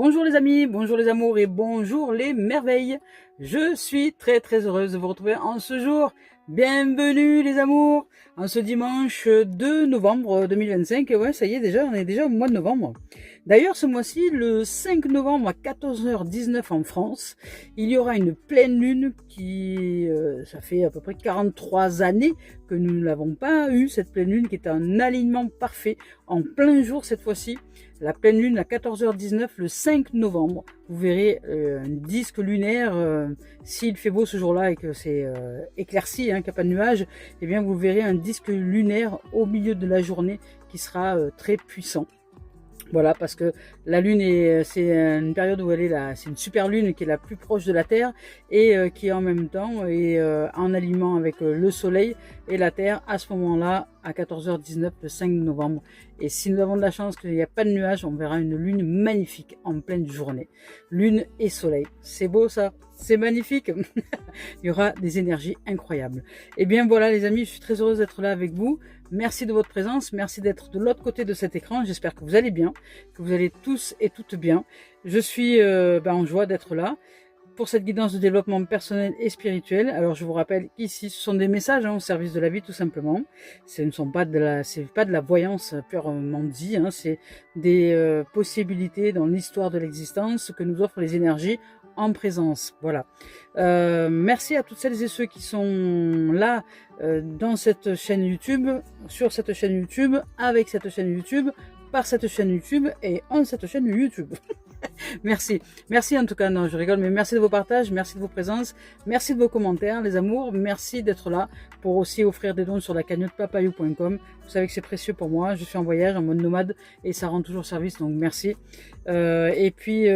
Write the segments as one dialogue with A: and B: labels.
A: Bonjour les amis, bonjour les amours et bonjour les merveilles. Je suis très heureuse de vous retrouver en ce jour. Bienvenue les amours, en ce dimanche 2 novembre 2025. Et ouais, ça y est déjà, on est déjà au mois de novembre. D'ailleurs, ce mois-ci, le 5 novembre à 14h19 en France, il y aura une pleine lune qui, ça fait à peu près 43 années que nous ne l'avons pas eu, cette pleine lune qui est un alignement parfait, en plein jour cette fois-ci. La pleine lune à 14h19 le 5 novembre. Vous verrez un disque lunaire, s'il fait beau ce jour-là et que c'est éclairci, qu'il n'y a pas de nuages, eh bien vous verrez un disque lunaire au milieu de la journée qui sera très puissant. Voilà, parce que la lune c'est une période où elle est là, c'est une super lune qui est la plus proche de la Terre et qui en même temps est en alignement avec le Soleil et la Terre à ce moment-là à 14h19 le 5 novembre. Et si nous avons de la chance qu'il n'y a pas de nuages, on verra une lune magnifique en pleine journée. Lune et Soleil, c'est beau ça, c'est magnifique. Il y aura des énergies incroyables. Et bien voilà les amis, je suis très heureuse d'être là avec vous. Merci de votre présence, merci d'être de l'autre côté de cet écran. J'espère que vous allez bien, que vous allez tous et toutes bien. Je suis en joie d'être là pour cette guidance de développement personnel et spirituel. Alors je vous rappelle qu'ici ce sont des messages au service de la vie tout simplement. Ce ne sont pas de la voyance purement dit, c'est des possibilités dans l'histoire de l'existence que nous offrent les énergies en présence. Voilà. Merci à toutes celles et ceux qui sont là dans cette chaîne YouTube, sur cette chaîne YouTube, avec cette chaîne YouTube, par cette chaîne YouTube et en cette chaîne YouTube. Merci en tout cas, non je rigole, mais merci de vos partages, merci de vos présences, merci de vos commentaires les amours, merci d'être là pour aussi offrir des dons sur la cagnotte papayou.com. Vous savez que c'est précieux pour moi, je suis en voyage, en mode nomade et ça rend toujours service, donc merci. Et puis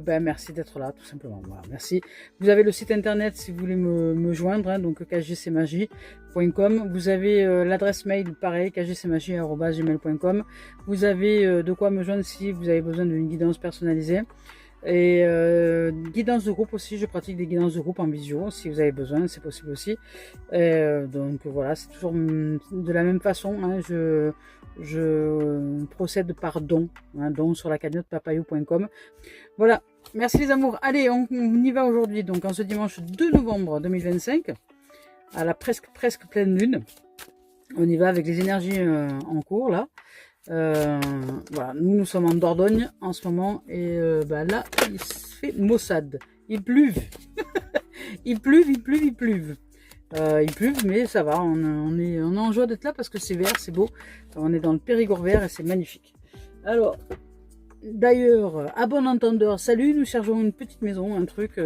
A: merci d'être là tout simplement, voilà, merci. Vous avez le site internet si vous voulez me joindre, donc kgcmagie.com. Vous avez l'adresse mail pareil, kgcmagie@gmail.com. Vous avez de quoi me joindre si vous avez besoin d'une guidance personnalisée. Et guidance de groupe aussi, je pratique des guidances de groupe en visio, si vous avez besoin, c'est possible aussi. Donc voilà, c'est toujours de la même façon, je procède par don, don sur la cagnotte papayou.com. Voilà, merci les amours. Allez, on y va aujourd'hui, donc en ce dimanche 2 novembre 2025, à la presque pleine lune. On y va avec les énergies en cours là. Voilà, nous sommes en Dordogne en ce moment et là il se fait maussade, il pluve. il pluve, mais ça va, on est en joie d'être là parce que c'est vert, c'est beau, on est dans le Périgord vert et c'est magnifique. Alors d'ailleurs, à bon entendeur, salut, nous cherchons une petite maison, un truc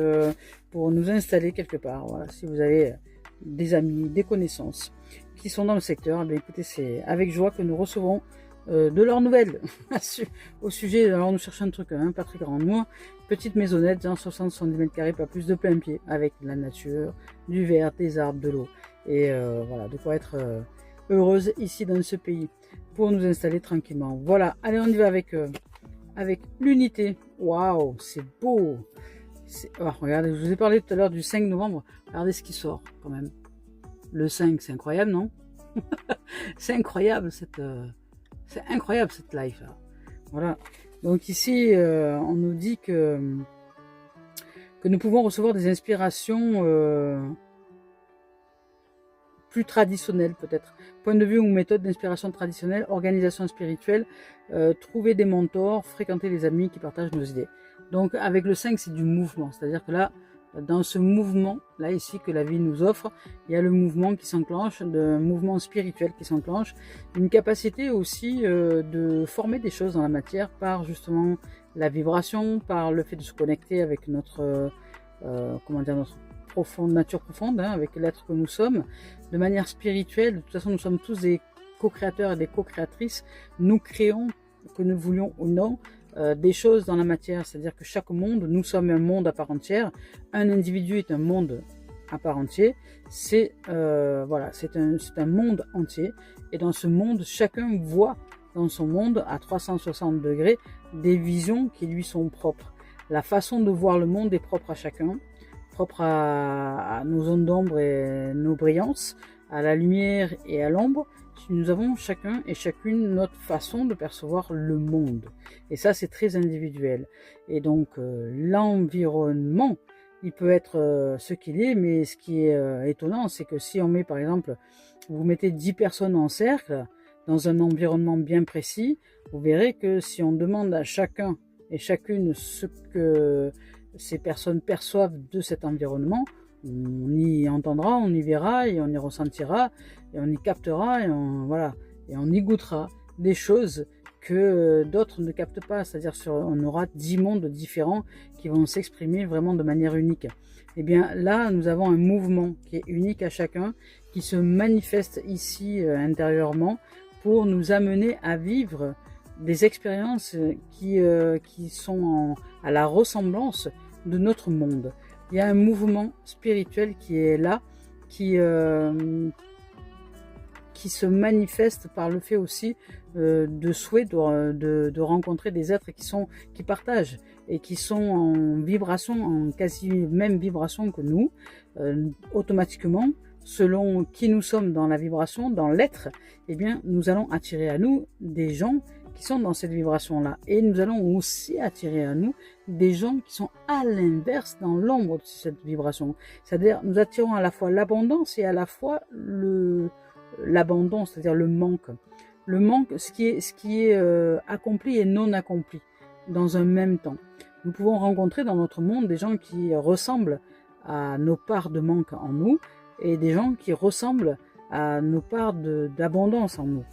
A: pour nous installer quelque part. Voilà, si vous avez des amis, des connaissances qui sont dans le secteur, écoutez, c'est avec joie que nous recevons de leurs nouvelles au sujet. Alors nous cherchons un truc pas très grand, moi petite maisonnette, 60-70 mètres carrés, pas plus, de plein pied, avec de la nature, du vert, des arbres, de l'eau et voilà, de quoi être heureuse ici dans ce pays pour nous installer tranquillement. Voilà, allez, on y va avec l'unité. Waouh, c'est beau. Regardez, je vous ai parlé tout à l'heure du 5 novembre, regardez ce qui sort quand même. Le 5, c'est incroyable, non? C'est incroyable c'est incroyable cette life là. Voilà. Donc ici, on nous dit que nous pouvons recevoir des inspirations plus traditionnelles peut-être. Point de vue ou méthode d'inspiration traditionnelle, organisation spirituelle, trouver des mentors, fréquenter les amis qui partagent nos idées. Donc avec le 5, c'est du mouvement. C'est-à-dire que là, dans ce mouvement, là ici, que la vie nous offre, il y a le mouvement qui s'enclenche, un mouvement spirituel qui s'enclenche, une capacité aussi de former des choses dans la matière par justement la vibration, par le fait de se connecter avec notre, notre nature profonde, avec l'être que nous sommes, de manière spirituelle. De toute façon, nous sommes tous des co-créateurs et des co-créatrices, nous créons, que nous voulions ou non, des choses dans la matière, c'est-à-dire que chaque monde, nous sommes un monde à part entière, un individu est un monde à part entier, c'est voilà, c'est un monde entier, et dans ce monde, chacun voit dans son monde à 360 degrés des visions qui lui sont propres. La façon de voir le monde est propre à chacun, propre à nos zones d'ombre et nos brillances, à la lumière et à l'ombre, nous avons chacun et chacune notre façon de percevoir le monde. Et ça, c'est très individuel. Et donc, l'environnement, il peut être ce qu'il est, mais ce qui est étonnant, c'est que si on met, par exemple, vous mettez 10 personnes en cercle, dans un environnement bien précis, vous verrez que si on demande à chacun et chacune ce que ces personnes perçoivent de cet environnement, on y entendra, on y verra et on y ressentira et on y captera et on y goûtera des choses que d'autres ne captent pas, c'est-à-dire on aura 10 mondes différents qui vont s'exprimer vraiment de manière unique. Et bien là, nous avons un mouvement qui est unique à chacun, qui se manifeste ici intérieurement pour nous amener à vivre des expériences qui sont à la ressemblance de notre monde. Il y a un mouvement spirituel qui est là, qui se manifeste par le fait aussi de souhait de rencontrer des êtres qui partagent et qui sont en vibration, en quasi même vibration que nous, automatiquement, selon qui nous sommes dans la vibration, dans l'être, eh bien, nous allons attirer à nous des gens qui sont dans cette vibration-là. Et nous allons aussi attirer à nous des gens qui sont à l'inverse, dans l'ombre de cette vibration. C'est-à-dire, nous attirons à la fois l'abondance et à la fois l'abandon, c'est-à-dire le manque. Le manque, ce qui est accompli et non accompli dans un même temps. Nous pouvons rencontrer dans notre monde des gens qui ressemblent à nos parts de manque en nous et des gens qui ressemblent à nos parts d'abondance en nous.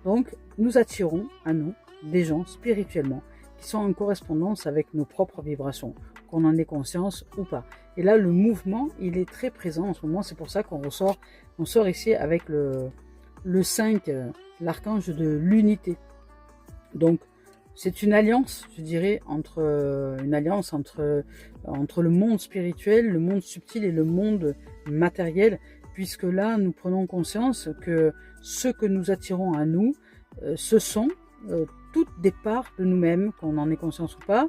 A: Donc, nous attirons à nous des gens spirituellement qui sont en correspondance avec nos propres vibrations, qu'on en ait conscience ou pas. Et là, le mouvement, il est très présent en ce moment. C'est pour ça qu'on sort ici avec le 5, l'archange de l'unité. Donc, c'est une alliance, je dirais, entre le monde spirituel, le monde subtil et le monde matériel, puisque là, nous prenons conscience que ce que nous attirons à nous, ce sont toutes des parts de nous-mêmes, qu'on en ait conscience ou pas,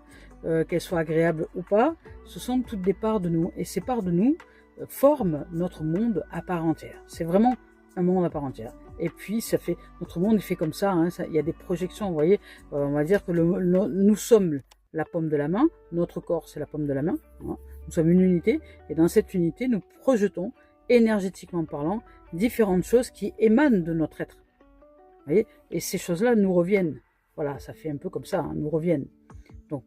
A: qu'elles soient agréables ou pas, ce sont toutes des parts de nous. Et ces parts de nous forment notre monde à part entière. C'est vraiment un monde à part entière. Et puis, notre monde est fait comme ça, hein, il y a des projections, vous voyez, on va dire que nous sommes la paume de la main, notre corps c'est la paume de la main, hein, nous sommes une unité, et dans cette unité, nous projetons, énergétiquement parlant, différentes choses qui émanent de notre être. Vous voyez, et ces choses-là nous reviennent. Voilà, ça fait un peu comme ça, hein, nous reviennent. Donc,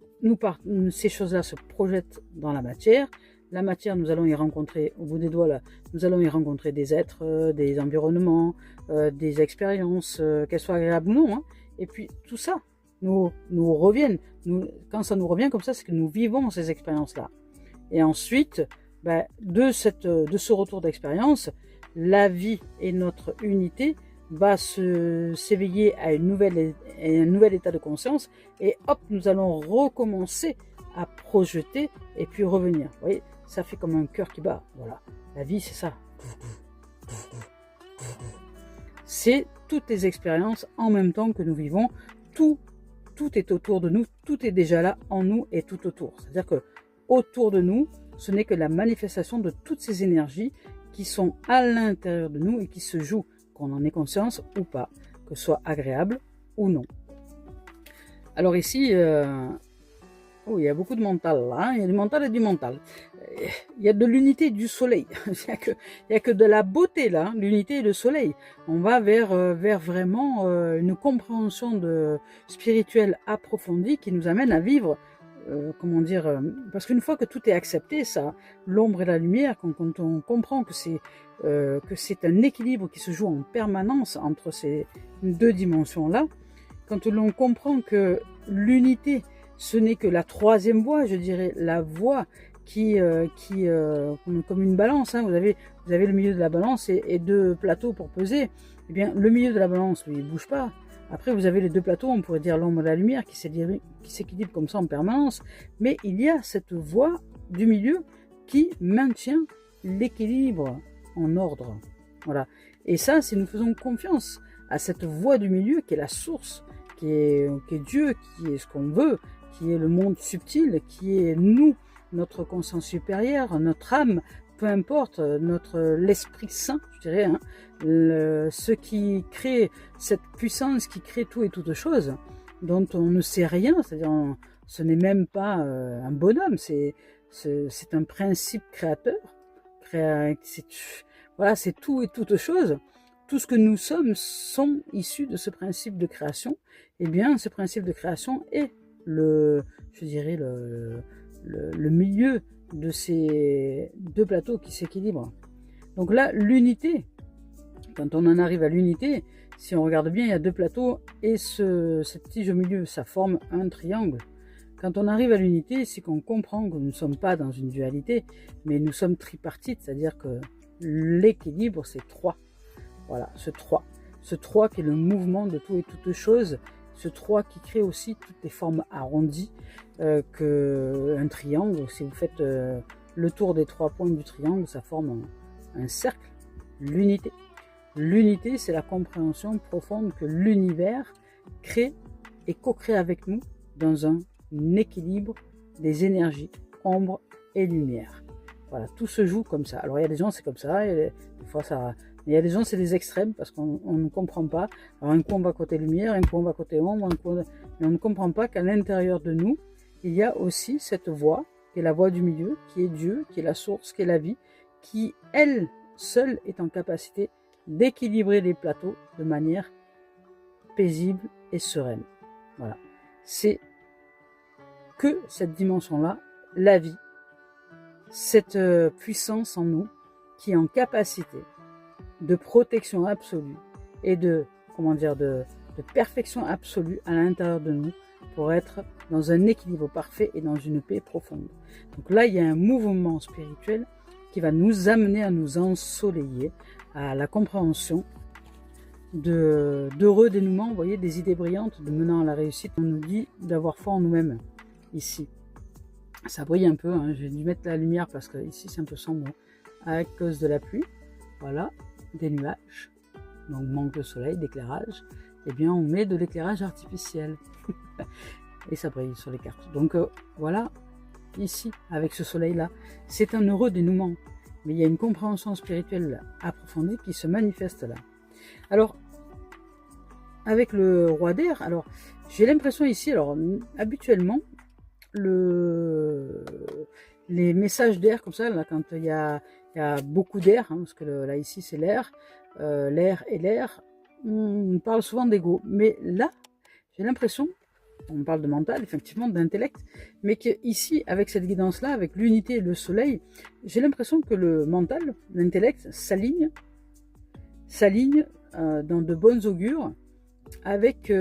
A: ces choses-là se projettent dans la matière. La matière, nous allons y rencontrer, au bout des doigts là, nous allons y rencontrer des êtres, des environnements, des expériences, qu'elles soient agréables ou non. Hein. Et puis tout ça nous reviennent. Quand ça nous revient comme ça, c'est que nous vivons ces expériences-là. Et ensuite, de ce retour d'expérience, la vie et notre unité va s'éveiller à un nouvel état de conscience. Et hop, nous allons recommencer à projeter et puis revenir. Vous voyez, ça fait comme un cœur qui bat. Voilà, la vie c'est ça. C'est toutes les expériences en même temps que nous vivons. Tout est autour de nous, tout est déjà là en nous et tout autour. C'est-à-dire que autour de nous, ce n'est que la manifestation de toutes ces énergies qui sont à l'intérieur de nous et qui se jouent, qu'on en ait conscience ou pas, que ce soit agréable ou non. Alors ici, il y a beaucoup de mental là, hein, il y a du mental et du mental. Il y a de l'unité et du soleil. Il n'y a que de la beauté là, l'unité et le soleil. On va vers vraiment une compréhension spirituelle approfondie qui nous amène à vivre, parce qu'une fois que tout est accepté, ça, l'ombre et la lumière, quand on comprend que c'est un équilibre qui se joue en permanence entre ces deux dimensions-là, quand l'on comprend que l'unité, ce n'est que la troisième voie, je dirais, la voie qui comme une balance, hein, vous avez le milieu de la balance et deux plateaux pour peser. Eh bien, le milieu de la balance, lui, il bouge pas. Après, vous avez les deux plateaux, on pourrait dire l'ombre et la lumière, qui s'équilibrent comme ça en permanence. Mais il y a cette voie du milieu qui maintient l'équilibre en ordre. Voilà. Et ça, si nous faisons confiance à cette voie du milieu, qui est la source, qui est Dieu, qui est ce qu'on veut, qui est le monde subtil, qui est nous, notre conscience supérieure, notre âme, peu importe, l'Esprit Saint, je dirais, hein, ce qui crée cette puissance, qui crée tout et toutes choses, dont on ne sait rien, c'est-à-dire ce n'est même pas un bonhomme, c'est un principe créateur, voilà, c'est tout et toutes choses. Tout ce que nous sommes sont issus de ce principe de création. Eh bien, ce principe de création est je dirais, le milieu de ces deux plateaux qui s'équilibrent. Donc là, l'unité, quand on en arrive à l'unité, si on regarde bien, il y a deux plateaux et cette tige au milieu, ça forme un triangle. Quand on arrive à l'unité, c'est qu'on comprend que nous ne sommes pas dans une dualité, mais nous sommes tripartites, c'est-à-dire que l'équilibre, c'est 3. Voilà, ce 3. Ce 3 qui est le mouvement de tout et toutes choses, ce 3 qui crée aussi toutes les formes arrondies, qu'un triangle, si vous faites le tour des 3 points du triangle, ça forme un cercle, l'unité. L'unité, c'est la compréhension profonde que l'univers crée et co-crée avec nous dans un équilibre des énergies, ombre et lumière. Voilà, tout se joue comme ça. Alors il y a des gens c'est comme ça, et des fois ça... Il y a des gens c'est des extrêmes parce qu'on ne comprend pas. Alors un coup on va côté lumière, un coup on va côté ombre, mais on ne comprend pas qu'à l'intérieur de nous, il y a aussi cette voie, qui est la voie du milieu, qui est Dieu, qui est la source, qui est la vie, qui elle seule est en capacité d'équilibrer les plateaux de manière paisible et sereine. Voilà. C'est que cette dimension-là, la vie, cette puissance en nous qui est en capacité de protection absolue et de perfection absolue à l'intérieur de nous pour être dans un équilibre parfait et dans une paix profonde. Donc là, il y a un mouvement spirituel qui va nous amener à nous ensoleiller, à la compréhension d'heureux dénouements, vous voyez, des idées brillantes de menant à la réussite. On nous dit d'avoir foi en nous-mêmes, ici. Ça brille un peu, hein. J'ai dû mettre la lumière parce que ici c'est un peu sombre à cause de la pluie. Voilà, des nuages, donc manque de soleil, d'éclairage. Eh bien, on met de l'éclairage artificiel et ça brille sur les cartes. Donc voilà, ici, avec ce soleil-là, c'est un heureux dénouement. Mais il y a une compréhension spirituelle approfondie qui se manifeste là. Alors, avec le roi d'air, alors j'ai l'impression ici, alors habituellement, les messages d'air comme ça, là, quand il y a beaucoup d'air, hein, parce que là ici c'est l'air et l'air, on parle souvent d'ego, mais là j'ai l'impression, on parle de mental, effectivement, d'intellect, mais qu'ici, avec cette guidance-là, avec l'unité et le soleil, j'ai l'impression que le mental, l'intellect, s'aligne dans de bonnes augures, avec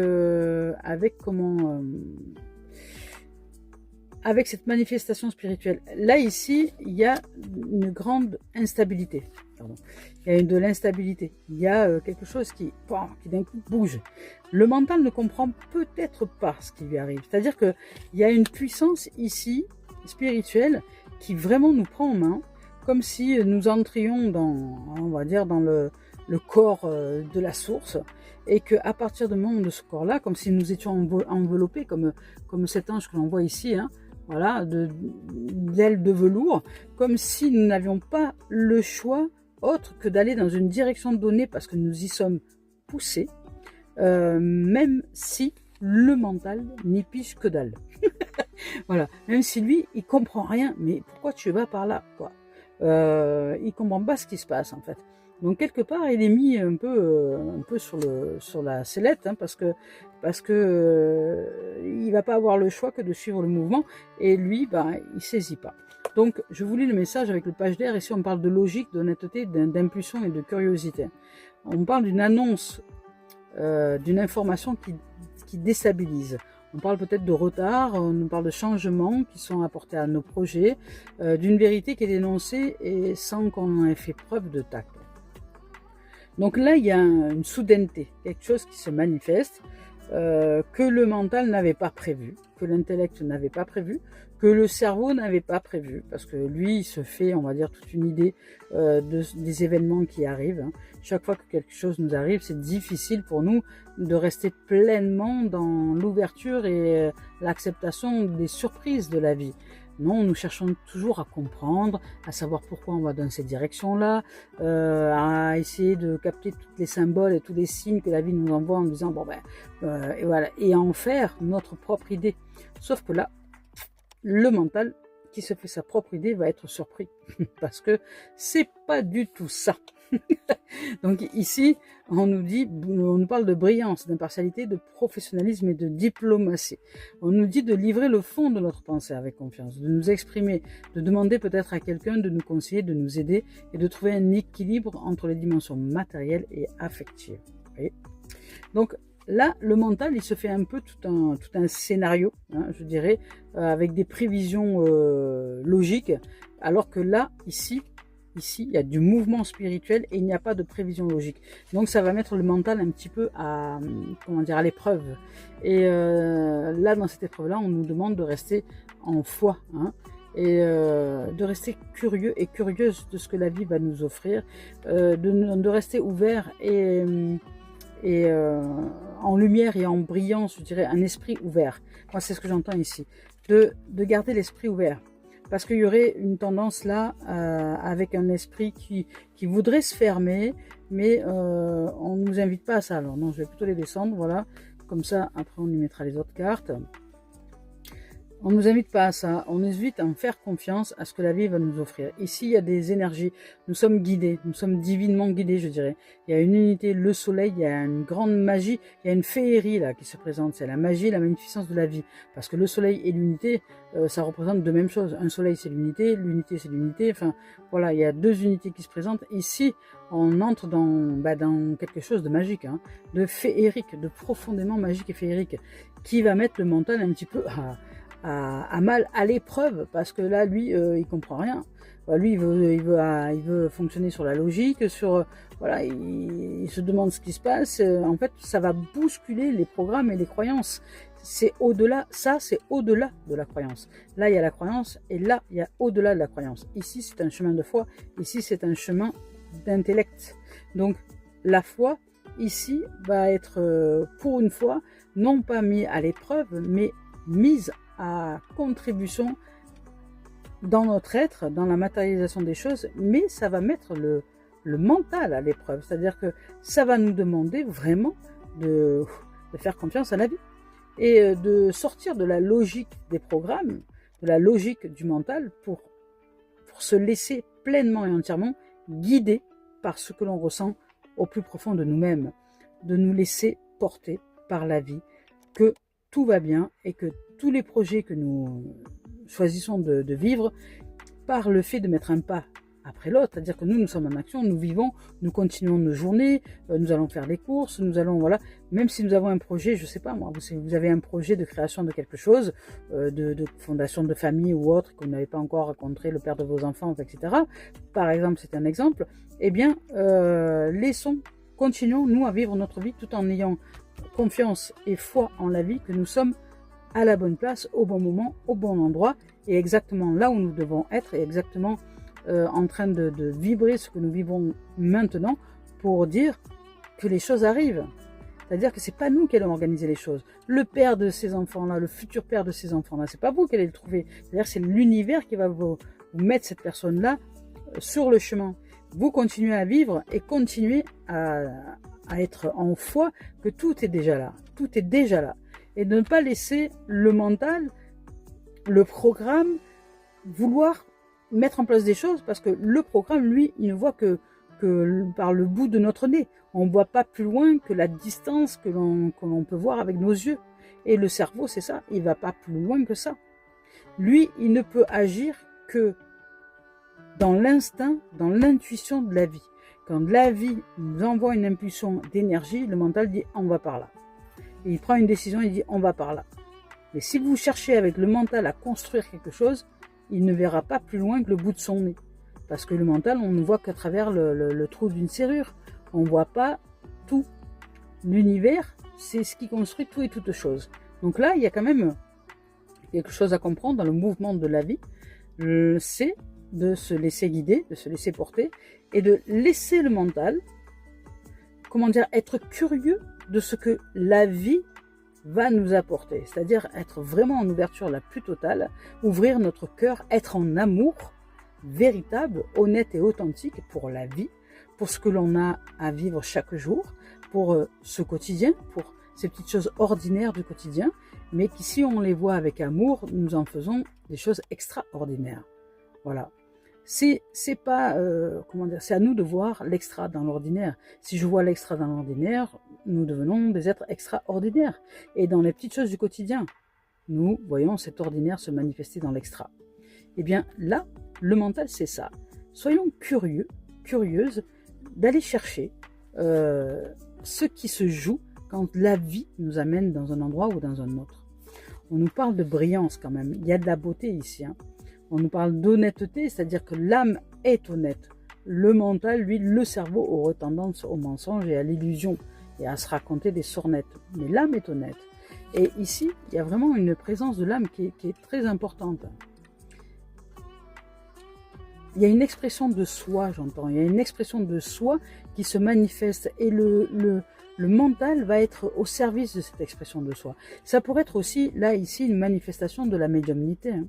A: cette manifestation spirituelle. Là, ici, il y a une grande instabilité. Pardon. Il y a de l'instabilité. Il y a quelque chose qui d'un coup bouge. Le mental ne comprend peut-être pas ce qui lui arrive. C'est-à-dire qu'il y a une puissance ici, spirituelle, qui vraiment nous prend en main, comme si nous entrions on va dire, dans le corps de la source, et qu'à partir du moment de ce corps-là, comme si nous étions enveloppés, comme cet ange que l'on voit ici, hein, voilà, d'ailes de velours, comme si nous n'avions pas le choix autre que d'aller dans une direction donnée parce que nous y sommes poussés, même si le mental n'y pige que dalle. Voilà, même si lui, il comprend rien, mais pourquoi tu vas par là, quoi. Il comprend pas ce qui se passe en fait. Donc quelque part, il est mis un peu sur la sellette, hein, parce que il va pas avoir le choix que de suivre le mouvement, et lui, il saisit pas. Donc je vous lis le message avec le page d'air. Ici, on parle de logique, d'honnêteté, d'impulsion et de curiosité. On parle d'une annonce, d'une information qui déstabilise. On parle peut-être de retard, on parle de changements qui sont apportés à nos projets, d'une vérité qui est dénoncée et sans qu'on ait fait preuve de tact. Donc là, il y a une soudaineté, quelque chose qui se manifeste, que le mental n'avait pas prévu, que l'intellect n'avait pas prévu, que le cerveau n'avait pas prévu, parce que lui, il se fait, on va dire, toute une idée des événements qui arrivent. Hein. Chaque fois que quelque chose nous arrive, c'est difficile pour nous de rester pleinement dans l'ouverture et l'acceptation des surprises de la vie. Non, nous cherchons toujours à comprendre, à savoir pourquoi on va dans cette direction-là, à essayer de capter tous les symboles et tous les signes que la vie nous envoie en disant bon ben et voilà, et à en faire notre propre idée. Sauf que là, le mental qui se fait sa propre idée va être surpris parce que c'est pas du tout ça. Donc ici, on nous parle de brillance, d'impartialité, de professionnalisme et de diplomatie. On nous dit de livrer le fond de notre pensée avec confiance, de nous exprimer, de demander peut-être à quelqu'un de nous conseiller, de nous aider et de trouver un équilibre entre les dimensions matérielles et affectives. Vous voyez ? Donc là, le mental, il se fait un peu tout un scénario, hein, je dirais, avec des prévisions logiques, alors que là, ici, il y a du mouvement spirituel et il n'y a pas de prévision logique. Donc ça va mettre le mental un petit peu à l'épreuve. Et là, dans cette épreuve-là, on nous demande de rester en foi, hein, et de rester curieux et curieuse de ce que la vie va nous offrir, de rester ouvert et en lumière et en brillance, je dirais, un esprit ouvert. Moi, c'est ce que j'entends ici. De garder l'esprit ouvert. Parce qu'il y aurait une tendance là, avec un esprit qui voudrait se fermer, mais on ne nous invite pas à ça. Alors non, je vais plutôt les descendre, voilà. Comme ça, après on y mettra les autres cartes. On ne nous invite pas à ça, on nous invite à en faire confiance à ce que la vie va nous offrir. Ici, il y a des énergies, nous sommes guidés, nous sommes divinement guidés, je dirais. Il y a une unité, le soleil, il y a une grande magie, il y a une féerie là qui se présente, c'est la magie, la magnificence de la vie. Parce que le soleil et l'unité, ça représente deux mêmes choses. Un soleil c'est l'unité c'est l'unité, enfin voilà, il y a deux unités qui se présentent. Ici, on entre dans quelque chose de magique, hein, de féerique, de profondément magique et féerique, qui va mettre le mental un petit peu à mal, à l'épreuve, parce que là, lui, il comprend rien. Lui, il veut fonctionner sur la logique, voilà, il se demande ce qui se passe. En fait, ça va bousculer les programmes et les croyances. C'est au-delà, ça, c'est au-delà de la croyance. Là, il y a la croyance, et là, il y a au-delà de la croyance. Ici, c'est un chemin de foi. Ici, c'est un chemin d'intellect. Donc, la foi, ici, va être, pour une fois, non pas mis à l'épreuve, mais mise à contribution dans notre être, dans la matérialisation des choses, mais ça va mettre le mental à l'épreuve. C'est-à-dire que ça va nous demander vraiment de faire confiance à la vie et de sortir de la logique des programmes, de la logique du mental pour se laisser pleinement et entièrement guider par ce que l'on ressent au plus profond de nous-mêmes, de nous laisser porter par la vie, que tout va bien et que tous les projets que nous choisissons de vivre, par le fait de mettre un pas après l'autre, c'est-à-dire que nous sommes en action, nous vivons, nous continuons nos journées, nous allons faire les courses, nous allons, voilà, même si nous avons un projet, je sais pas moi, vous avez un projet de création de quelque chose, de fondation de famille ou autre, que vous n'avez pas encore rencontré le père de vos enfants, etc. Par exemple, c'est un exemple, eh bien, continuons, nous, à vivre notre vie tout en ayant confiance et foi en la vie que nous sommes à la bonne place, au bon moment, au bon endroit, et exactement là où nous devons être, et exactement en train de vibrer ce que nous vivons maintenant pour dire que les choses arrivent. C'est-à-dire que c'est pas nous qui allons organiser les choses. Le père de ces enfants-là, le futur père de ces enfants-là, c'est pas vous qui allez le trouver. C'est-à-dire que c'est l'univers qui va vous mettre cette personne-là sur le chemin. Vous continuez à vivre et continuez à être en foi que tout est déjà là. Tout est déjà là. Et de ne pas laisser le mental, le programme, vouloir mettre en place des choses, parce que le programme, lui, il ne voit que par le bout de notre nez. On ne voit pas plus loin que la distance que l'on peut voir avec nos yeux. Et le cerveau, c'est ça, il ne va pas plus loin que ça. Lui, il ne peut agir que dans l'instinct, dans l'intuition de la vie. Quand la vie nous envoie une impulsion d'énergie, le mental dit « on va par là ». Et il prend une décision, il dit « on va par là ». Mais si vous cherchez avec le mental à construire quelque chose, il ne verra pas plus loin que le bout de son nez. Parce que le mental, on ne voit qu'à travers le trou d'une serrure. On ne voit pas tout. L'univers, c'est ce qui construit tout et toute chose. Donc là, il y a quand même quelque chose à comprendre dans le mouvement de la vie. C'est de se laisser guider, de se laisser porter, et de laisser le mental, être curieux de ce que la vie va nous apporter. C'est-à-dire être vraiment en ouverture la plus totale, ouvrir notre cœur, être en amour véritable, honnête et authentique pour la vie, pour ce que l'on a à vivre chaque jour, pour ce quotidien, pour ces petites choses ordinaires du quotidien, mais qui, si on les voit avec amour, nous en faisons des choses extraordinaires. Voilà. C'est pas, comment dire, c'est à nous de voir l'extra dans l'ordinaire. Si je vois l'extra dans l'ordinaire, nous devenons des êtres extraordinaires. Et dans les petites choses du quotidien, nous voyons cet ordinaire se manifester dans l'extra. Eh bien là, le mental, c'est ça. Soyons curieux, curieuses, d'aller chercher ce qui se joue quand la vie nous amène dans un endroit ou dans un autre. On nous parle de brillance quand même, il y a de la beauté ici. Hein. On nous parle d'honnêteté, c'est-à-dire que l'âme est honnête. Le mental, lui, le cerveau aurait tendance au mensonge et à l'illusion et à se raconter des sornettes. Mais l'âme est honnête. Et ici, il y a vraiment une présence de l'âme qui est très importante. Il y a une expression de soi, j'entends. Il y a une expression de soi qui se manifeste et le mental va être au service de cette expression de soi. Ça pourrait être aussi, là, ici, une manifestation de la médiumnité. Hein.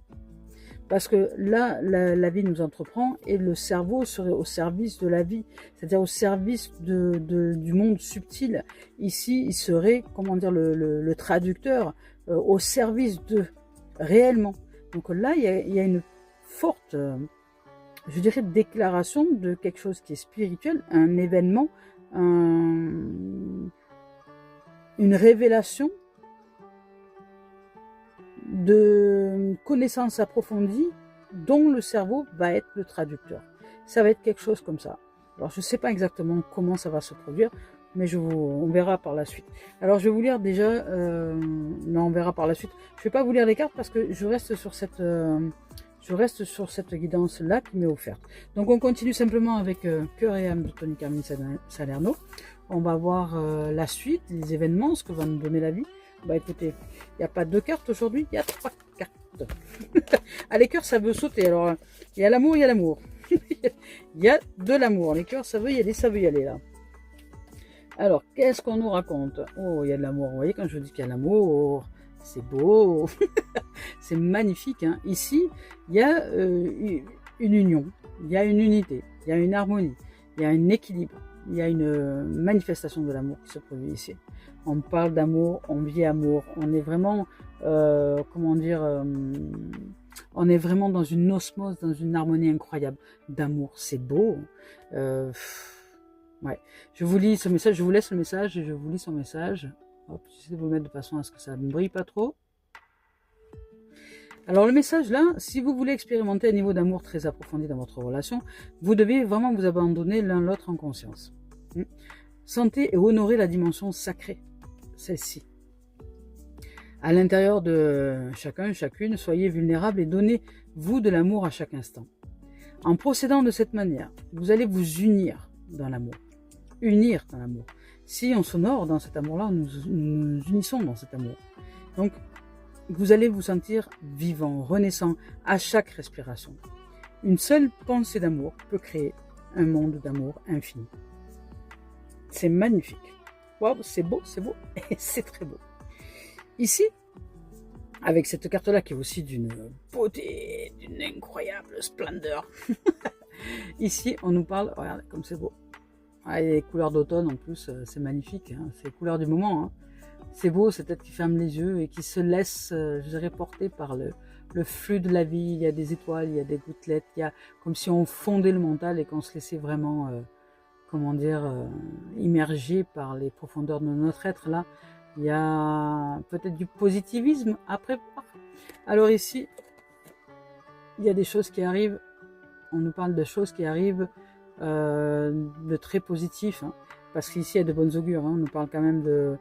A: Parce que là, la vie nous entreprend et le cerveau serait au service de la vie, c'est-à-dire au service du monde subtil. Ici, il serait, comment dire, le traducteur au service de, réellement. Donc là, il y a une forte, je dirais, déclaration de quelque chose qui est spirituel, un événement, une révélation de connaissances approfondies dont le cerveau va être le traducteur. Ça va être quelque chose comme ça. Alors je ne sais pas exactement comment ça va se produire, mais on verra par la suite. Alors je vais vous lire déjà, non, on verra par la suite. Je ne vais pas vous lire les cartes parce que je reste sur cette guidance là qui m'est offerte. Donc on continue simplement avec Cœur et âme de Tony Carmine Salerno. On va voir la suite, les événements, ce que va nous donner la vie. Bah écoutez, il n'y a pas 2 cartes aujourd'hui, il y a 3 cartes. Ah, les cœurs, ça veut sauter. Alors, il y a l'amour, il y a l'amour. Il y a de l'amour. Les cœurs, ça veut y aller là. Alors, qu'est-ce qu'on nous raconte? Oh, il y a de l'amour. Vous voyez, quand je dis qu'il y a de l'amour, c'est beau. C'est magnifique. Hein. Ici, il y a une union, il y a une unité, il y a une harmonie, il y a un équilibre. Il y a une manifestation de l'amour qui se produit ici. On parle d'amour, on vit amour, on est vraiment, comment dire, on est vraiment dans une osmose, dans une harmonie incroyable d'amour. C'est beau. Ouais. Je vous lis ce message, je vous laisse le message et je vous lis son message. Hop, j'essaie de vous le mettre de façon à ce que ça ne brille pas trop. Alors le message là, si vous voulez expérimenter un niveau d'amour très approfondi dans votre relation, vous devez vraiment vous abandonner l'un l'autre en conscience. Sentez et honorez la dimension sacrée, celle-ci. À l'intérieur de chacun, chacune, soyez vulnérables et donnez-vous de l'amour à chaque instant. En procédant de cette manière, vous allez vous unir dans l'amour. Unir dans l'amour. Si on s'honore dans cet amour-là, nous nous unissons dans cet amour. Donc, vous allez vous sentir vivant, renaissant à chaque respiration. Une seule pensée d'amour peut créer un monde d'amour infini. C'est magnifique. Waouh, c'est beau et c'est très beau. Ici, avec cette carte-là qui est aussi d'une beauté, d'une incroyable splendeur. Ici, on nous parle, regardez comme c'est beau. Ah, et les couleurs d'automne en plus, c'est magnifique. Hein, c'est les couleurs du moment. Hein. C'est beau, cette tête qui ferme les yeux et qui se laisse, je dirais, porter par le flux de la vie. Il y a des étoiles, il y a des gouttelettes, il y a comme si on fondait le mental et qu'on se laissait vraiment, comment dire, immergé par les profondeurs de notre être. Là, il y a peut-être du positivisme à prévoir. Alors ici, il y a des choses qui arrivent. On nous parle de choses qui arrivent de très positif, hein, parce qu'ici il y a de bonnes augures. Hein, on nous parle quand même de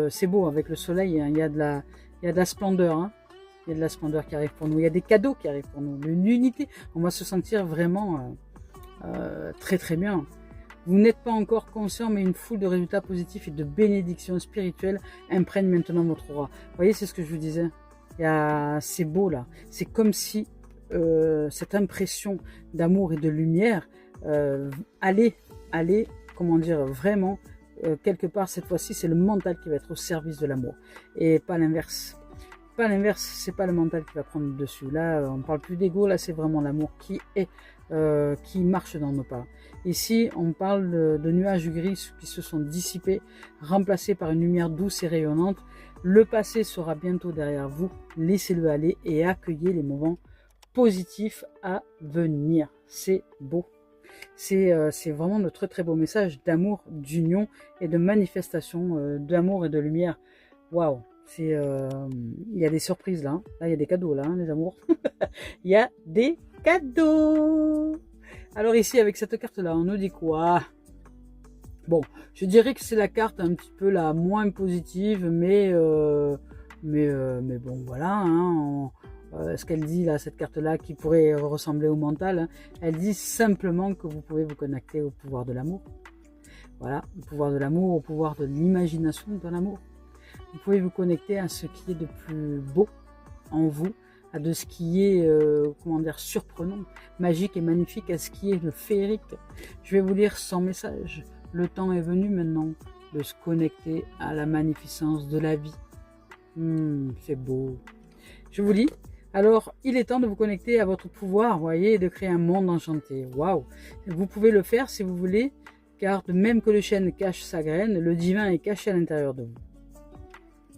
A: c'est beau avec le soleil. Hein, il y a de la splendeur. Hein, il y a de la splendeur qui arrive pour nous. Il y a des cadeaux qui arrivent pour nous. Une unité. On va se sentir vraiment très très bien. Vous n'êtes pas encore conscient, mais une foule de résultats positifs et de bénédictions spirituelles imprègnent maintenant votre aura. Vous voyez, c'est ce que je vous disais. C'est beau là. C'est comme si cette impression d'amour et de lumière allait, comment dire, vraiment quelque part cette fois-ci c'est le mental qui va être au service de l'amour et pas l'inverse. Pas l'inverse, c'est pas le mental qui va prendre le dessus. Là, on parle plus d'ego, là c'est vraiment l'amour qui marche dans nos pas. Ici, on parle de nuages gris qui se sont dissipés, remplacés par une lumière douce et rayonnante. Le passé sera bientôt derrière vous. Laissez-le aller et accueillez les moments positifs à venir. C'est beau. C'est vraiment de très très beaux messages d'amour, d'union et de manifestation d'amour et de lumière. Waouh! Il y a des surprises là. Là, il y a des cadeaux là, les amours. Il y a des cadeaux. Alors ici, avec cette carte-là, on nous dit quoi? Bon, je dirais que c'est la carte un petit peu la moins positive, mais bon, voilà. Hein, ce qu'elle dit là, cette carte-là, qui pourrait ressembler au mental, hein, elle dit simplement que vous pouvez vous connecter au pouvoir de l'amour. Voilà, au pouvoir de l'amour, au pouvoir de l'imagination de l'amour. Vous pouvez vous connecter à ce qui est de plus beau en vous, à de ce qui est, comment dire, surprenant, magique et magnifique, à ce qui est le féerique. Je vais vous lire sans message. Le temps est venu maintenant de se connecter à la magnificence de la vie. C'est beau. Je vous lis. Alors, il est temps de vous connecter à votre pouvoir, voyez, et de créer un monde enchanté. Waouh! Vous pouvez le faire si vous voulez, car de même que le chêne cache sa graine, le divin est caché à l'intérieur de vous.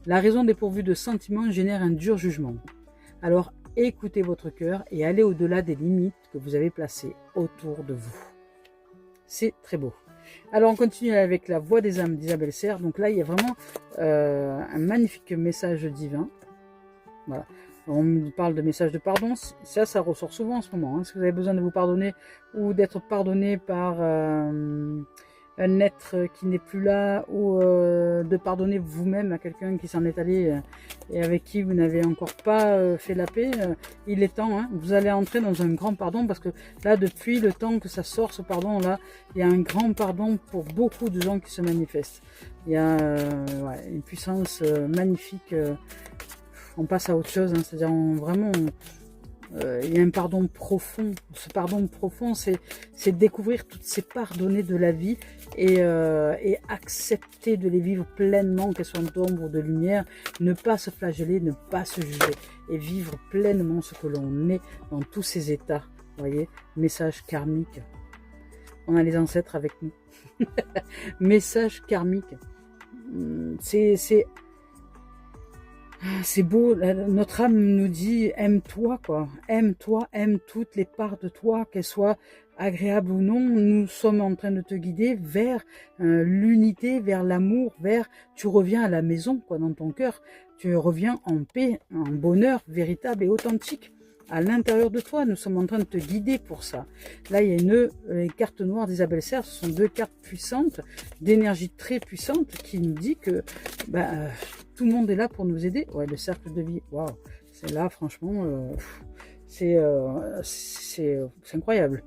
A: La raison dépourvue de sentiments génère un dur jugement. Alors écoutez votre cœur et allez au-delà des limites que vous avez placées autour de vous. C'est très beau. Alors on continue avec la voix des âmes d'Isabelle Serre. Donc là il y a vraiment un magnifique message divin. Voilà. On parle de message de pardon. Ça ressort souvent en ce moment. Hein. Si vous avez besoin de vous pardonner ou d'être pardonné par un être qui n'est plus là, ou de pardonner vous-même à quelqu'un qui s'en est allé et avec qui vous n'avez encore pas fait la paix, il est temps, hein, vous allez entrer dans un grand pardon, parce que là, depuis le temps que ça sort, ce pardon-là, il y a un grand pardon pour beaucoup de gens qui se manifestent. Il y a ouais, une puissance magnifique, on passe à autre chose, hein, c'est-à-dire vraiment... il y a un pardon profond. Ce pardon profond, c'est découvrir toutes ces parts données de la vie et accepter de les vivre pleinement, qu'elles soient d'ombre ou de lumière, ne pas se flageller, ne pas se juger et vivre pleinement ce que l'on est dans tous ces états. Vous voyez, message karmique. On a les ancêtres avec nous. Message karmique. C'est beau, notre âme nous dit aime-toi, quoi. Aime-toi, aime toutes les parts de toi, qu'elles soient agréables ou non. Nous sommes en train de te guider vers l'unité, vers l'amour, vers tu reviens à la maison, quoi, dans ton cœur. Tu reviens en paix, en bonheur véritable et authentique. À l'intérieur de toi, nous sommes en train de te guider pour ça. Là, il y a une carte noire d'Isabelle Serre. Ce sont deux cartes puissantes, d'énergie très puissante, qui nous dit que tout le monde est là pour nous aider. Ouais, le cercle de vie. Waouh, c'est là, franchement, c'est incroyable.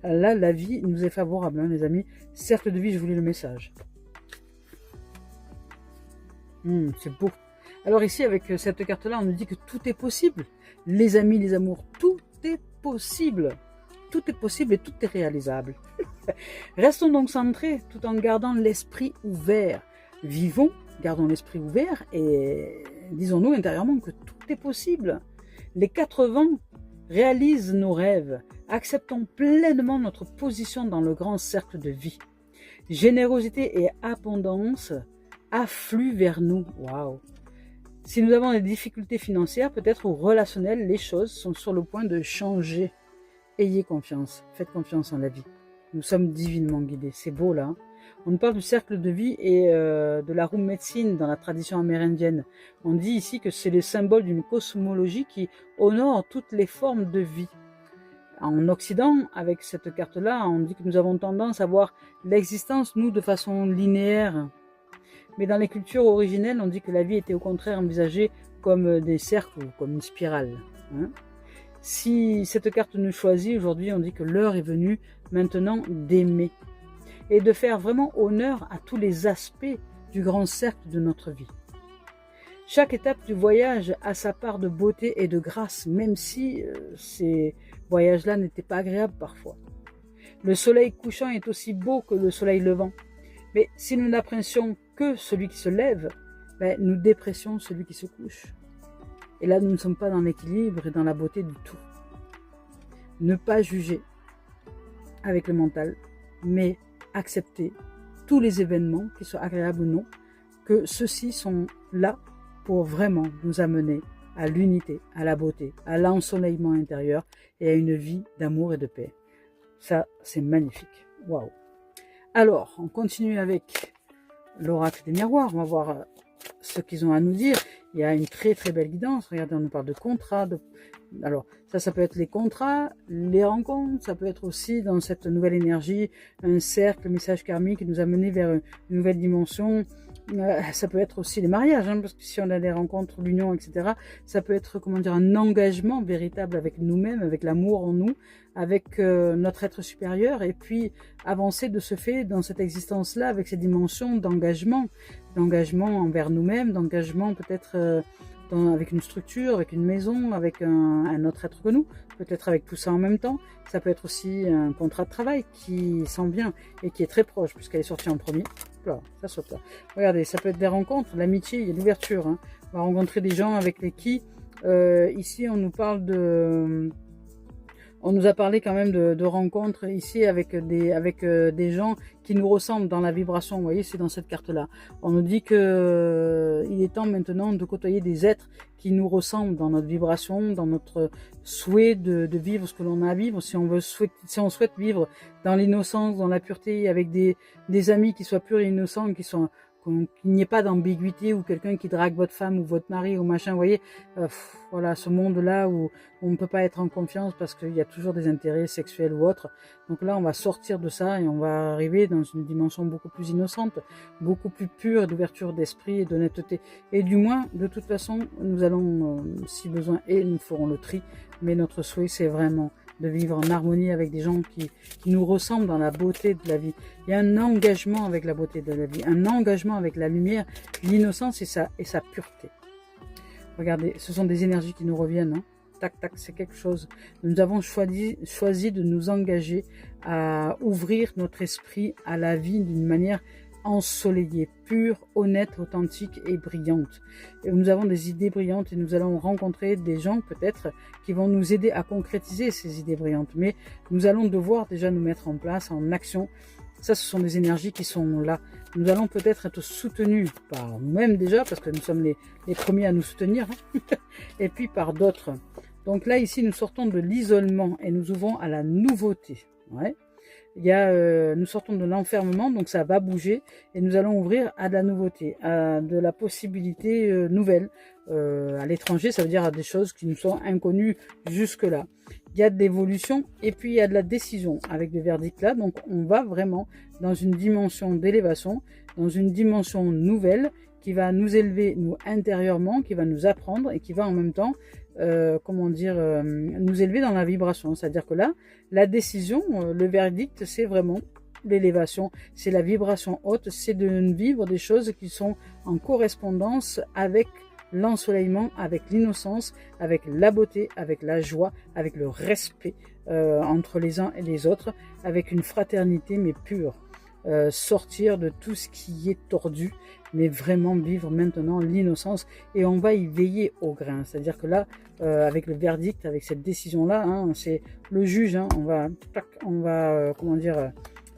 A: Là, la vie nous est favorable, hein, les amis. Cercle de vie, je vous lis le message. C'est beau. Alors ici, avec cette carte-là, on nous dit que tout est possible. Les amis, les amours, tout est possible. Tout est possible et tout est réalisable. Restons donc centrés tout en gardant l'esprit ouvert. Vivons, gardons l'esprit ouvert et disons-nous intérieurement que tout est possible. Les 4 vents réalisent nos rêves. Acceptons pleinement notre position dans le grand cercle de vie. Générosité et abondance affluent vers nous. Waouh! Si nous avons des difficultés financières, peut-être ou relationnelles, les choses sont sur le point de changer. Ayez confiance, faites confiance en la vie. Nous sommes divinement guidés. C'est beau là. On nous parle du cercle de vie et de la roue médecine dans la tradition amérindienne. On dit ici que c'est le symbole d'une cosmologie qui honore toutes les formes de vie. En Occident, avec cette carte-là, on dit que nous avons tendance à voir l'existence, nous, de façon linéaire. Mais dans les cultures originelles, on dit que la vie était au contraire envisagée comme des cercles ou comme une spirale. Hein. Si cette carte nous choisit, aujourd'hui, on dit que l'heure est venue maintenant d'aimer et de faire vraiment honneur à tous les aspects du grand cercle de notre vie. Chaque étape du voyage a sa part de beauté et de grâce, même si ces voyages-là n'étaient pas agréables parfois. Le soleil couchant est aussi beau que le soleil levant. Mais si nous n'apprécions que celui qui se lève, ben, nous dépressions celui qui se couche. Et là, nous ne sommes pas dans l'équilibre et dans la beauté du tout. Ne pas juger avec le mental, mais accepter tous les événements, qu'ils soient agréables ou non, que ceux-ci sont là pour vraiment nous amener à l'unité, à la beauté, à l'ensoleillement intérieur et à une vie d'amour et de paix. Ça, c'est magnifique. Waouh! Alors, on continue avec l'oracle des miroirs. On va voir ce qu'ils ont à nous dire. Il y a une très très belle guidance. Regardez, on nous parle de contrats. Alors, ça peut être les contrats, les rencontres. Ça peut être aussi dans cette nouvelle énergie, un cercle, un message karmique qui nous a mené vers une nouvelle dimension. Ça peut être aussi les mariages, hein, parce que si on a des rencontres, l'union, etc., ça peut être, comment dire, un engagement véritable avec nous-mêmes, avec l'amour en nous, avec notre être supérieur, et puis avancer de ce fait dans cette existence-là, avec ces dimensions d'engagement envers nous-mêmes, d'engagement peut-être avec une structure, avec une maison, avec un autre être que nous, peut-être avec tout ça en même temps. Ça peut être aussi un contrat de travail qui sent bien et qui est très proche, puisqu'elle est sortie en premier. Là, ça saute là. Regardez, ça peut être des rencontres, l'amitié, il y a l'ouverture. Hein. On va rencontrer des gens avec les qui, ici on nous parle de... On nous a parlé quand même de rencontres ici avec des gens qui nous ressemblent dans la vibration. Vous voyez, c'est dans cette carte-là. On nous dit que il est temps maintenant de côtoyer des êtres qui nous ressemblent dans notre vibration, dans notre souhait de vivre ce que l'on a à vivre. Si on souhaite vivre dans l'innocence, dans la pureté, avec des amis qui soient purs et innocents, qu'il n'y ait pas d'ambiguïté ou quelqu'un qui drague votre femme ou votre mari ou machin, vous voyez, voilà, ce monde-là où on ne peut pas être en confiance parce qu'il y a toujours des intérêts sexuels ou autres. Donc là, on va sortir de ça et on va arriver dans une dimension beaucoup plus innocente, beaucoup plus pure, d'ouverture d'esprit et d'honnêteté. Et du moins, de toute façon, nous allons, si besoin, et nous ferons le tri, mais notre souhait, c'est vraiment de vivre en harmonie avec des gens qui nous ressemblent dans la beauté de la vie. Il y a un engagement avec la beauté de la vie, un engagement avec la lumière, l'innocence et sa pureté. Regardez, ce sont des énergies qui nous reviennent. Hein. Tac, tac, c'est quelque chose. Nous avons choisi de nous engager à ouvrir notre esprit à la vie d'une manière ensoleillée, pure, honnête, authentique et brillante. Et nous avons des idées brillantes et nous allons rencontrer des gens peut-être qui vont nous aider à concrétiser ces idées brillantes. Mais nous allons devoir déjà nous mettre en place, en action. Ça, ce sont des énergies qui sont là. Nous allons peut-être être soutenus par nous-mêmes déjà, parce que nous sommes les premiers à nous soutenir, hein, et puis par d'autres. Donc là, ici, nous sortons de l'isolement et nous ouvrons à la nouveauté. Ouais. Nous sortons de l'enfermement, donc ça va bouger et nous allons ouvrir à de la nouveauté, à de la possibilité nouvelle. À l'étranger, ça veut dire à des choses qui nous sont inconnues jusque-là. Il y a de l'évolution et puis il y a de la décision avec des verdicts là. Donc on va vraiment dans une dimension d'élévation, dans une dimension nouvelle qui va nous élever nous intérieurement, qui va nous apprendre et qui va en même temps nous élever dans la vibration. C'est-à-dire que là, la décision, le verdict, c'est vraiment l'élévation, c'est la vibration haute, c'est de vivre des choses qui sont en correspondance avec l'ensoleillement, avec l'innocence, avec la beauté, avec la joie, avec le respect entre les uns et les autres, avec une fraternité mais pure. Sortir de tout ce qui est tordu, mais vraiment vivre maintenant l'innocence et on va y veiller au grain. C'est-à-dire que là, avec le verdict, avec cette décision-là, hein, c'est le juge, hein, on va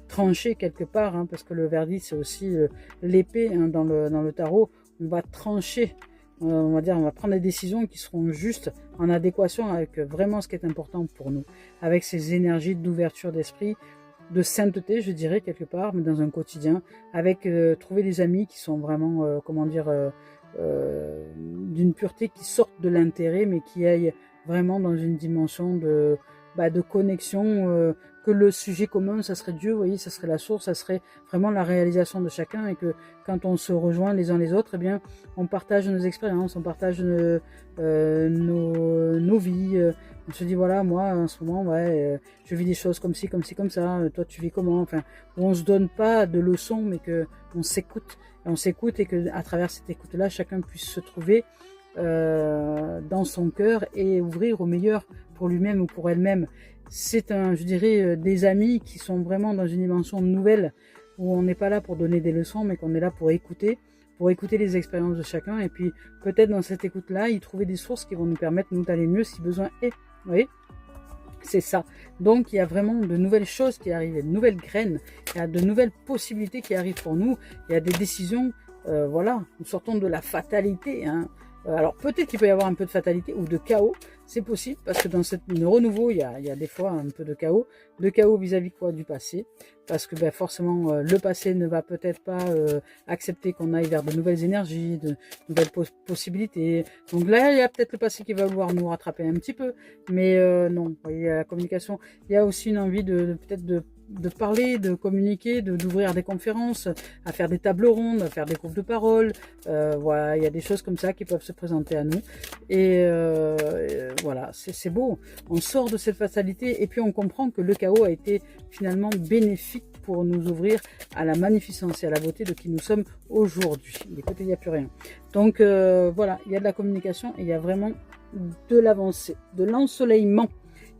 A: trancher quelque part, hein, parce que le verdict c'est aussi l'épée, hein, dans le tarot. On va trancher, on va prendre des décisions qui seront justes, en adéquation avec vraiment ce qui est important pour nous, avec ces énergies d'ouverture d'esprit, de sainteté, je dirais, quelque part, mais dans un quotidien, avec trouver des amis qui sont vraiment, d'une pureté, qui sortent de l'intérêt, mais qui aillent vraiment dans une dimension de connexion, que le sujet commun, ça serait Dieu, vous voyez, ça serait la source, ça serait vraiment la réalisation de chacun, et que quand on se rejoint les uns les autres, eh bien, on partage nos expériences, on partage nos vies, on se dit, voilà, moi, en ce moment, je vis des choses comme ci, comme ça, toi, tu vis comment, enfin, où on se donne pas de leçons, mais que on s'écoute et que à travers cette écoute-là, chacun puisse se trouver dans son cœur et ouvrir au meilleur pour lui-même ou pour elle-même. C'est des amis qui sont vraiment dans une dimension nouvelle, où on n'est pas là pour donner des leçons, mais qu'on est là pour écouter les expériences de chacun, et puis peut-être dans cette écoute-là, y trouver des sources qui vont nous permettre, nous, d'aller mieux si besoin est. Vous voyez ? C'est ça. Donc, il y a vraiment de nouvelles choses qui arrivent, de nouvelles graines, il y a de nouvelles possibilités qui arrivent pour nous, il y a des décisions, voilà, nous sortons de la fatalité, hein. Alors, peut-être qu'il peut y avoir un peu de fatalité ou de chaos, c'est possible, parce que dans le renouveau, il y a des fois un peu de chaos vis-à-vis quoi du passé, parce que ben, forcément, le passé ne va peut-être pas accepter qu'on aille vers de nouvelles énergies, de nouvelles possibilités. Donc là, il y a peut-être le passé qui va vouloir nous rattraper un petit peu, mais non, vous voyez, la communication, il y a aussi une envie peut-être de parler, de communiquer, d'ouvrir des conférences, à faire des tables rondes, à faire des groupes de parole. Voilà, il y a des choses comme ça qui peuvent se présenter à nous. Et voilà, c'est beau. On sort de cette fatalité et puis on comprend que le chaos a été finalement bénéfique pour nous ouvrir à la magnificence et à la beauté de qui nous sommes aujourd'hui. Écoutez, il n'y a plus rien. Donc voilà, il y a de la communication et il y a vraiment de l'avancée, de l'ensoleillement.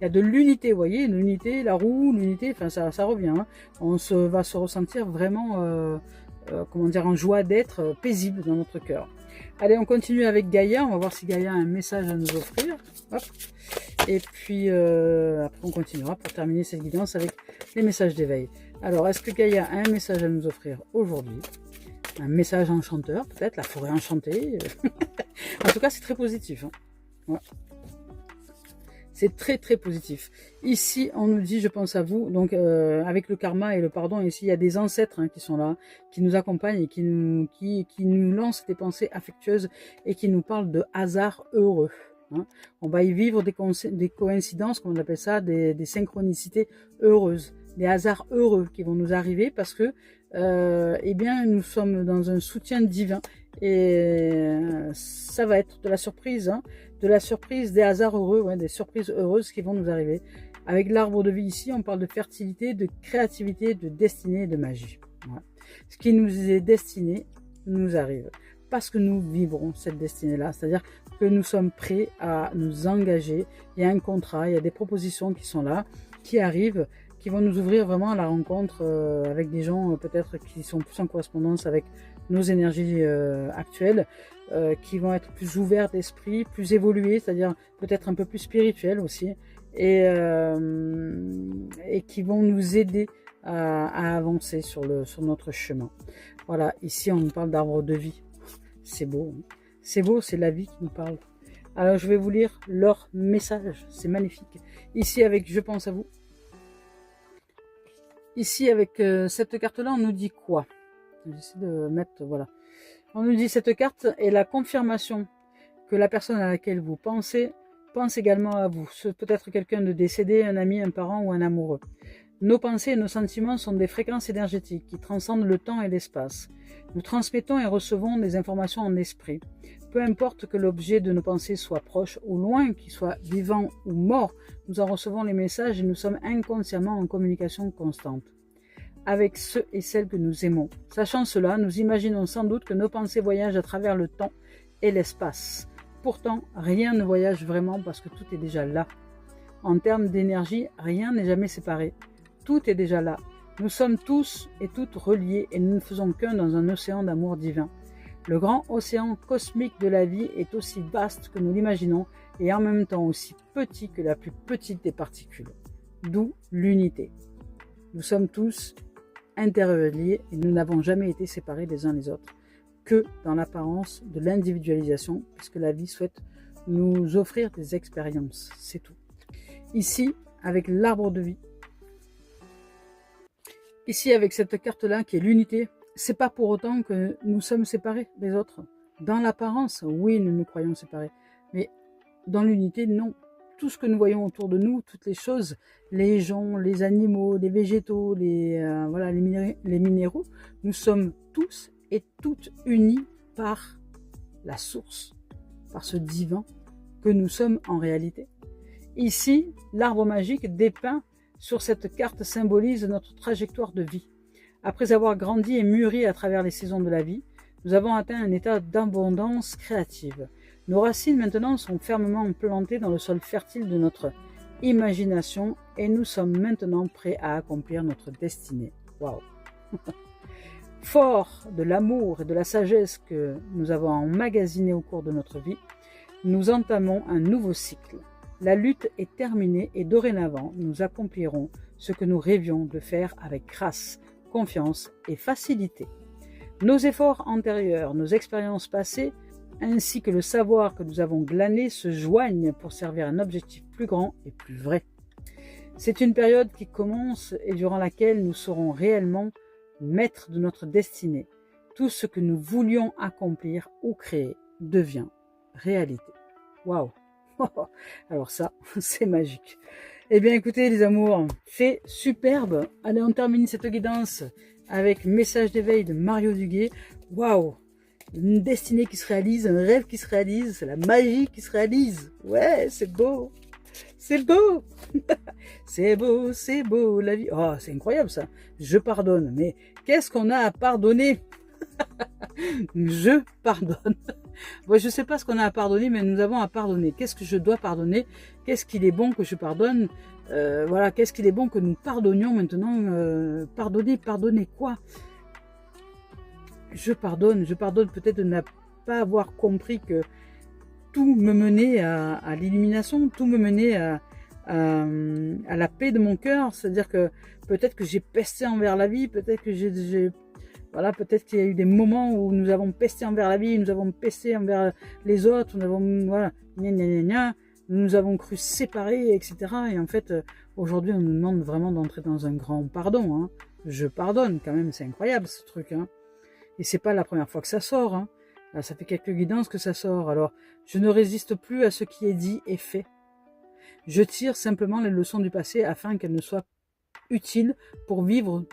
A: Il y a de l'unité, vous voyez, l'unité, la roue, l'unité, enfin ça revient. Hein. On va se ressentir vraiment, comment dire, en joie d'être paisible dans notre cœur. Allez, on continue avec Gaïa, on va voir si Gaïa a un message à nous offrir. Hop. Et puis après on continuera pour terminer cette guidance avec les messages d'éveil. Alors, est-ce que Gaïa a un message à nous offrir aujourd'hui? Un message enchanteur, peut-être, la forêt enchantée. En tout cas, c'est très positif. Hein. Ouais. C'est très très positif. Ici, on nous dit, je pense à vous, donc avec le karma et le pardon, ici, il y a des ancêtres qui sont là, qui nous accompagnent et qui nous lancent des pensées affectueuses et qui nous parlent de hasard heureux. Hein. On va y vivre des coïncidences, comme on appelle ça, des synchronicités heureuses, des hasards heureux qui vont nous arriver parce que, eh bien, nous sommes dans un soutien divin et ça va être de la surprise, hein. De la surprise, des hasards heureux, ouais, des surprises heureuses qui vont nous arriver. Avec l'arbre de vie ici, on parle de fertilité, de créativité, de destinée et de magie. Ouais. Ce qui nous est destiné nous arrive. Parce que nous vivrons cette destinée-là. C'est-à-dire que nous sommes prêts à nous engager. Il y a un contrat, il y a des propositions qui sont là, qui arrivent, qui vont nous ouvrir vraiment à la rencontre avec des gens peut-être qui sont plus en correspondance avec nos énergies actuelles, qui vont être plus ouverts d'esprit, plus évolués, c'est-à-dire peut-être un peu plus spirituels aussi, et qui vont nous aider à avancer sur notre chemin. Voilà, ici on nous parle d'arbre de vie. C'est beau, hein. C'est beau, c'est la vie qui nous parle. Alors je vais vous lire leur message, c'est magnifique. Ici avec Je pense à vous. Ici avec cette carte-là, on nous dit quoi? J'essaie de mettre, voilà. On nous dit cette carte est la confirmation que la personne à laquelle vous pensez pense également à vous. Ce peut être quelqu'un de décédé, un ami, un parent ou un amoureux. Nos pensées et nos sentiments sont des fréquences énergétiques qui transcendent le temps et l'espace. Nous transmettons et recevons des informations en esprit. Peu importe que l'objet de nos pensées soit proche ou loin, qu'il soit vivant ou mort, nous en recevons les messages et nous sommes inconsciemment en communication constante avec ceux et celles que nous aimons. Sachant cela, nous imaginons sans doute que nos pensées voyagent à travers le temps et l'espace. Pourtant, rien ne voyage vraiment parce que tout est déjà là. En termes d'énergie, rien n'est jamais séparé. Tout est déjà là. Nous sommes tous et toutes reliés et nous ne faisons qu'un dans un océan d'amour divin. Le grand océan cosmique de la vie est aussi vaste que nous l'imaginons et en même temps aussi petit que la plus petite des particules. D'où l'unité. Nous sommes tous interreliés et nous n'avons jamais été séparés les uns les autres que dans l'apparence de l'individualisation puisque la vie souhaite nous offrir des expériences, c'est tout. Ici, avec l'arbre de vie, ici avec cette carte-là qui est l'unité, c'est pas pour autant que nous sommes séparés des autres. Dans l'apparence, oui, nous nous croyons séparés, mais dans l'unité, non. Tout ce que nous voyons autour de nous, toutes les choses, les gens, les animaux, les végétaux, voilà, les minéraux, nous sommes tous et toutes unis par la source, par ce divin que nous sommes en réalité. Ici, l'arbre magique dépeint sur cette carte symbolise notre trajectoire de vie. Après avoir grandi et mûri à travers les saisons de la vie, nous avons atteint un état d'abondance créative. Nos racines maintenant sont fermement plantées dans le sol fertile de notre imagination et nous sommes maintenant prêts à accomplir notre destinée. Waouh! Fort de l'amour et de la sagesse que nous avons emmagasiné au cours de notre vie, nous entamons un nouveau cycle. La lutte est terminée et dorénavant, nous accomplirons ce que nous rêvions de faire avec grâce, confiance et facilité. Nos efforts antérieurs, nos expériences passées, ainsi que le savoir que nous avons glané se joignent pour servir un objectif plus grand et plus vrai. C'est une période qui commence et durant laquelle nous serons réellement maîtres de notre destinée. Tout ce que nous voulions accomplir ou créer devient réalité. Waouh! Alors ça, c'est magique. Eh bien écoutez les amours, c'est superbe. Allez, on termine cette guidance avec message d'éveil de Mario Duguay. Waouh! Une destinée qui se réalise, un rêve qui se réalise, c'est la magie qui se réalise. Ouais, c'est beau! C'est beau! C'est beau la vie. Oh, c'est incroyable ça. Je pardonne. Mais qu'est-ce qu'on a à pardonner? Je pardonne. Bon, je ne sais pas ce qu'on a à pardonner, mais nous avons à pardonner. Qu'est-ce que je dois pardonner? Qu'est-ce qu'il est bon que je pardonne? Voilà, qu'est-ce qu'il est bon que nous pardonnions maintenant? Pardonner quoi? Je pardonne peut-être de ne pas avoir compris que tout me menait à l'illumination, tout me menait à la paix de mon cœur. C'est-à-dire que peut-être que j'ai pesté envers la vie, peut-être que voilà, peut-être qu'il y a eu des moments où nous avons pesté envers la vie, nous avons pesté envers les autres, nous avons, voilà, nous avons cru séparer, etc. Et en fait, aujourd'hui, on nous demande vraiment d'entrer dans un grand pardon. Hein. Je pardonne quand même, c'est incroyable ce truc. Hein. Et c'est pas la première fois que ça sort. Hein. Là, ça fait quelques guidances que ça sort. Alors, je ne résiste plus à ce qui est dit et fait. Je tire simplement les leçons du passé afin qu'elles ne soient utiles pour vivre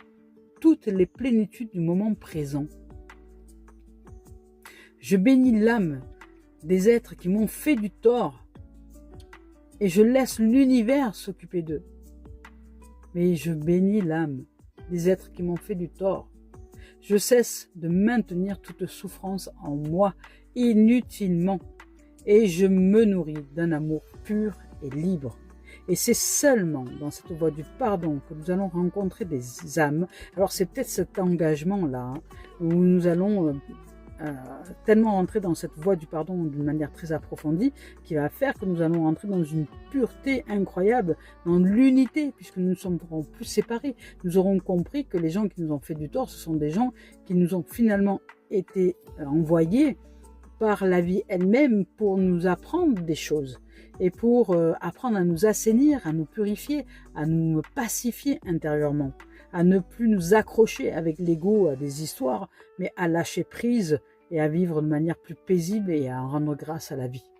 A: toutes les plénitudes du moment présent. Je bénis l'âme des êtres qui m'ont fait du tort et je laisse l'univers s'occuper d'eux. Mais je bénis l'âme des êtres qui m'ont fait du tort. Je cesse de maintenir toute souffrance en moi inutilement et je me nourris d'un amour pur et libre. Et c'est seulement dans cette voie du pardon que nous allons rencontrer des âmes. Alors c'est peut-être cet engagement-là où nous allons tellement rentrer dans cette voie du pardon d'une manière très approfondie qui va faire que nous allons rentrer dans une pureté incroyable, dans l'unité, puisque nous ne serons plus séparés. Nous aurons compris que les gens qui nous ont fait du tort, ce sont des gens qui nous ont finalement été envoyés par la vie elle-même pour nous apprendre des choses et pour apprendre à nous assainir, à nous purifier, à nous pacifier intérieurement, à ne plus nous accrocher avec l'ego à des histoires, mais à lâcher prise et à vivre de manière plus paisible et à rendre grâce à la vie.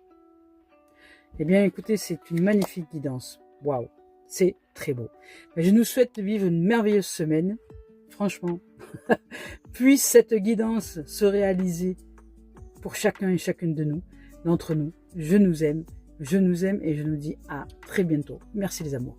A: Eh bien écoutez, c'est une magnifique guidance. Waouh, c'est très beau. Mais je nous souhaite de vivre une merveilleuse semaine. Franchement, puisse cette guidance se réaliser pour chacun et chacune de nous, d'entre nous. Je nous aime et je nous dis à très bientôt. Merci les amours.